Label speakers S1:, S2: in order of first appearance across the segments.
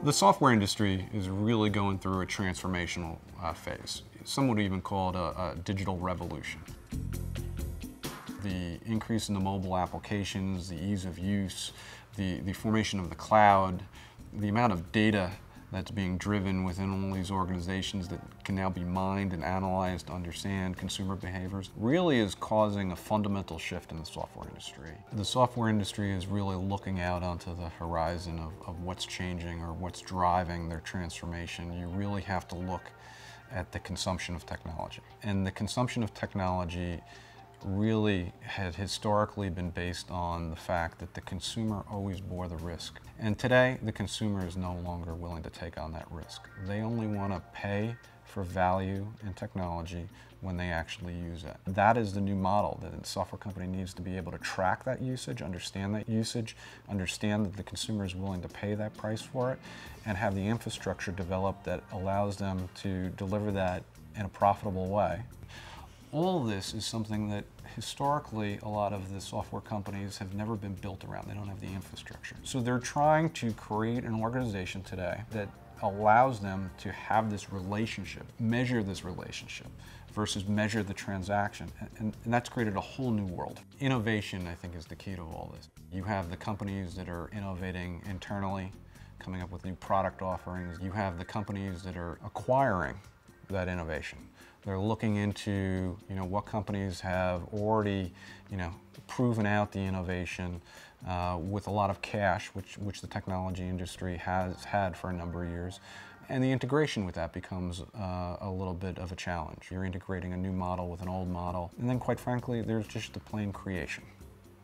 S1: The software industry is really going through a transformational phase. Some would even call it a digital revolution. The increase in the mobile applications, the ease of use, the formation of the cloud, the amount of data that's being driven within all these organizations that can now be mined and analyzed to understand consumer behaviors really is causing a fundamental shift in the software industry. The software industry is really looking out onto the horizon of what's changing or what's driving their transformation. You really have to look at the consumption of technology. And the consumption of technology really had historically been based on the fact that the consumer always bore the risk. And today, the consumer is no longer willing to take on that risk. They only want to pay for value in technology when they actually use it. That is the new model, that a software company needs to be able to track that usage, understand that usage, understand that the consumer is willing to pay that price for it, and have the infrastructure developed that allows them to deliver that in a profitable way. All of this is something that historically a lot of the software companies have never been built around. They don't have the infrastructure. So they're trying to create an organization today that allows them to have this relationship, measure this relationship, versus measure the transaction. And that's created a whole new world. Innovation, I think, is the key to all this. You have the companies that are innovating internally, coming up with new product offerings. You have the companies that are acquiring that innovation. They're looking into, what companies have already, proven out the innovation with a lot of cash, which the technology industry has had for a number of years. And the integration with that becomes a little bit of a challenge. You're integrating a new model with an old model. And then quite frankly, there's just the plain creation.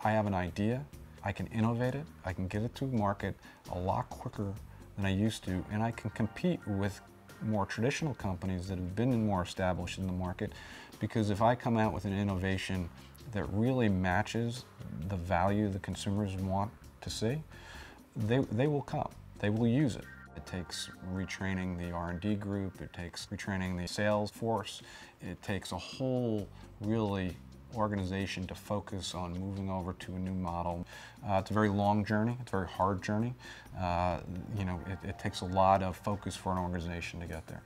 S1: I have an idea, I can innovate it, I can get it to market a lot quicker than I used to, and I can compete with more traditional companies that have been more established in the market, because if I come out with an innovation that really matches the value the consumers want to see, they will come, they will use it. It takes retraining the R&D group, it takes retraining the sales force, it takes a whole really organization to focus on moving over to a new model. It's a very long journey, it's a very hard journey. It takes a lot of focus for an organization to get there.